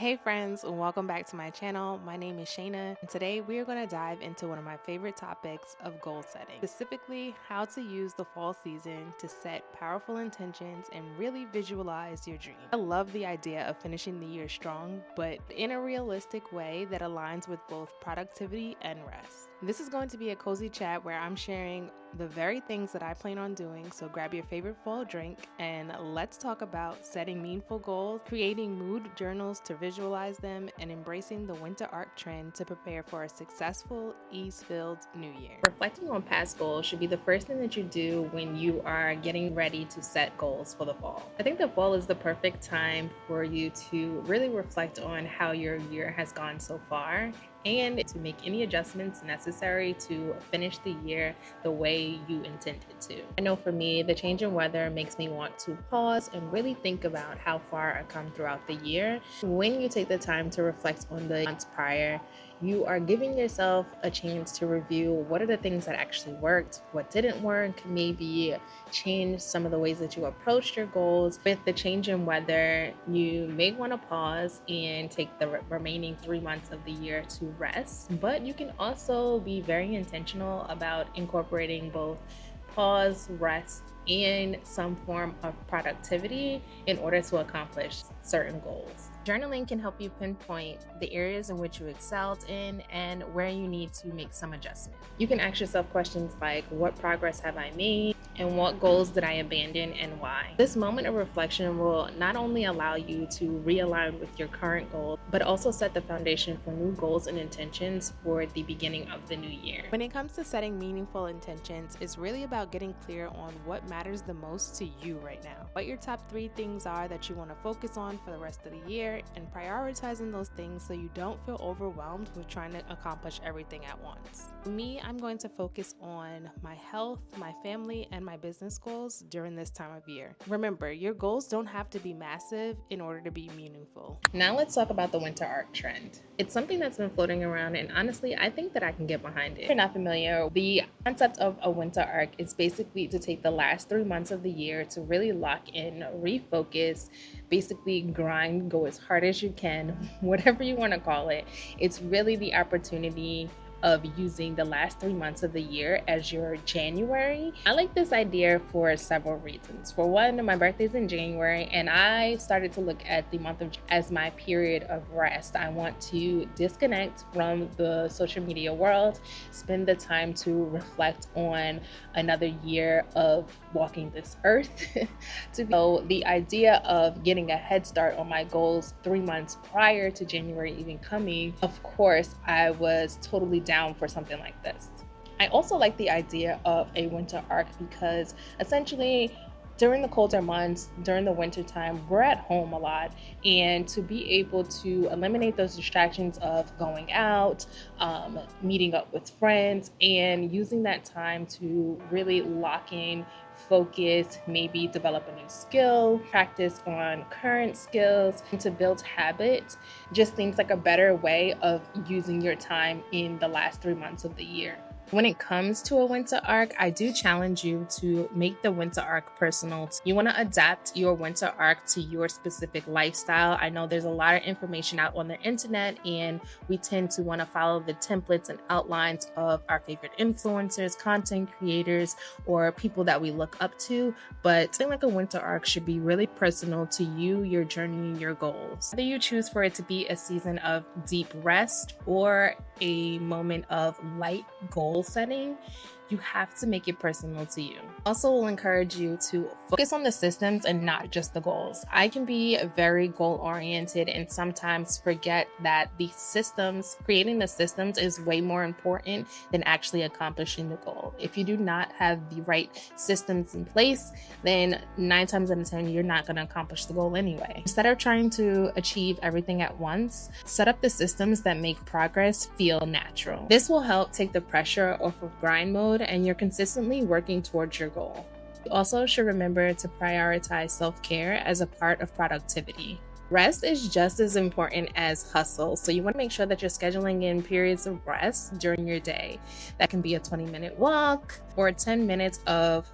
Hey friends, welcome back to my channel. My name is Shayna, and today we are going to dive into one of my favorite topics of goal setting, specifically how to use the fall season to set powerful intentions and really visualize your dream. I love the idea of finishing the year strong, but in a realistic way that aligns with both productivity and rest. This is going to be a cozy chat where I'm sharing the very things that I plan on doing, so grab your favorite fall drink and let's talk about setting meaningful goals, creating mood journals to visualize them, and embracing the winter arc trend to prepare for a successful, ease-filled new year. Reflecting on past goals should be the first thing that you do when you are getting ready to set goals for the fall. I think the fall is the perfect time for you to really reflect on how your year has gone so far and to make any adjustments necessary to finish the year the way you intended to. I know for me, the change in weather makes me want to pause and really think about how far I've come throughout the year. When you take the time to reflect on the months prior, you are giving yourself a chance to review what are the things that actually worked, what didn't work, maybe change some of the ways that you approached your goals. With the change in weather, you may want to pause and take the remaining 3 months of the year to rest, but you can also be very intentional about incorporating both pause, rest, and some form of productivity in order to accomplish certain goals. Journaling can help you pinpoint the areas in which you excelled in and where you need to make some adjustments. You can ask yourself questions like, what progress have I made? And what goals did I abandon and why? This moment of reflection will not only allow you to realign with your current goals, but also set the foundation for new goals and intentions for the beginning of the new year. When it comes to setting meaningful intentions, it's really about getting clear on what matters the most to you right now. What your top 3 things are that you want to focus on for the rest of the year, and prioritizing those things so you don't feel overwhelmed with trying to accomplish everything at once. For me, I'm going to focus on my health, my family, and my business goals during this time of year. Remember, your goals don't have to be massive in order to be meaningful. Now let's talk about the winter arc trend. It's something that's been floating around, and honestly, I think that I can get behind it. If you're not familiar, the concept of a winter arc is basically to take the last 3 months of the year to really lock in, refocus, basically grind, go as hard as you can, whatever you want to call it. It's really the opportunity of using the last 3 months of the year as your January. I like this idea for several reasons. For one, my birthday's in January, and I started to look at the month of as my period of rest. I want to disconnect from the social media world, spend the time to reflect on another year of walking this earth. So the idea of getting a head start on my goals 3 months prior to January even coming, of course, I was totally down for something like this. I also like the idea of a winter arc because essentially during the colder months, during the winter time, we're at home a lot, and to be able to eliminate those distractions of going out, meeting up with friends, and using that time to really lock in, focus, maybe develop a new skill, practice on current skills, and to build habits just seems like a better way of using your time in the last 3 months of the year. When it comes to a winter arc, I do challenge you to make the winter arc personal. You want to adapt your winter arc to your specific lifestyle. I know there's a lot of information out on the internet, and we tend to want to follow the templates and outlines of our favorite influencers, content creators, or people that we look up to. But something like a winter arc should be really personal to you, your journey, and your goals. Whether you choose for it to be a season of deep rest or a moment of light goal setting, you have to make it personal to you. Also, will encourage you to focus on the systems and not just the goals. I can be very goal oriented and sometimes forget that the systems, creating the systems is way more important than actually accomplishing the goal. If you do not have the right systems in place, then 9 times out of 10, you're not going to accomplish the goal anyway. Instead of trying to achieve everything at once, set up the systems that make progress feel natural. This will help take the pressure off of grind mode, and you're consistently working towards your goal. You also should remember to prioritize self-care as a part of productivity. Rest is just as important as hustle, so you want to make sure that you're scheduling in periods of rest during your day. That can be a 20-minute walk or 10 minutes of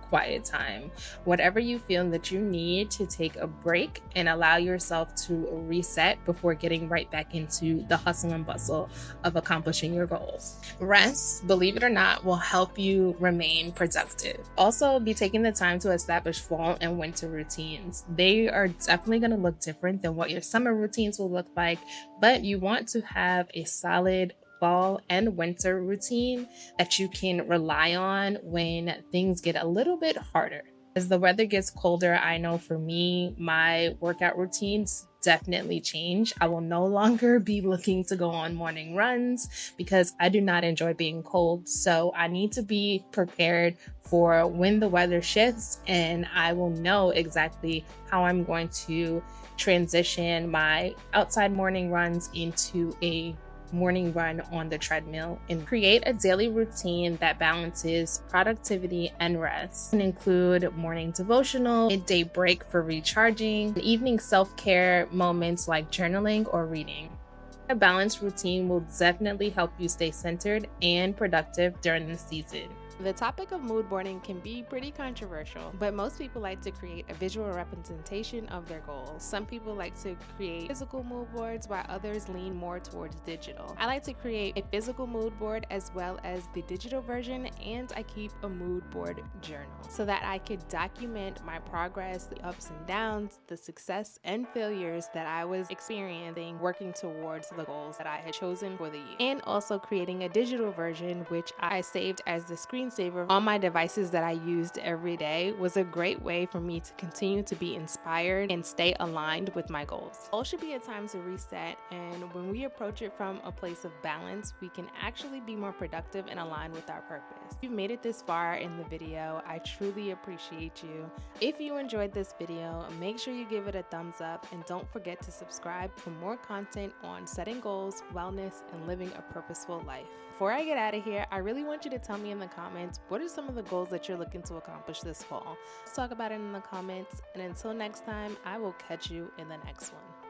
quiet time. Whatever you feel that you need to take a break and allow yourself to reset before getting right back into the hustle and bustle of accomplishing your goals. Rest, believe it or not, will help you remain productive. Also, be taking the time to establish fall and winter routines. They are definitely going to look different than what your summer routines will look like, but you want to have a solid fall and winter routine that you can rely on when things get a little bit harder. As the weather gets colder, I know for me, my workout routines definitely change. I will no longer be looking to go on morning runs because I do not enjoy being cold. So I need to be prepared for when the weather shifts, and I will know exactly how I'm going to transition my outside morning runs into a morning run on the treadmill, and create a daily routine that balances productivity and rest. It can include morning devotional, midday break for recharging, and evening self-care moments like journaling or reading. A balanced routine will definitely help you stay centered and productive during the season. The topic of mood boarding can be pretty controversial, but most people like to create a visual representation of their goals. Some people like to create physical mood boards, while others lean more towards digital. I like to create a physical mood board as well as the digital version, and I keep a mood board journal so that I could document my progress, the ups and downs, the success and failures that I was experiencing working towards the goals that I had chosen for the year. And also creating a digital version, which I saved as the screensaver on my devices that I used every day, was a great way for me to continue to be inspired and stay aligned with my goals. All should be a time to reset, and when we approach it from a place of balance, we can actually be more productive and aligned with our purpose. If you've made it this far in the video, I truly appreciate you. If you enjoyed this video, make sure you give it a thumbs up, and don't forget to subscribe for more content on setting goals, wellness, and living a purposeful life. Before I get out of here, I really want you to tell me in the comments, what are some of the goals that you're looking to accomplish this fall? Let's talk about it in the comments, and until next time, I will catch you in the next one.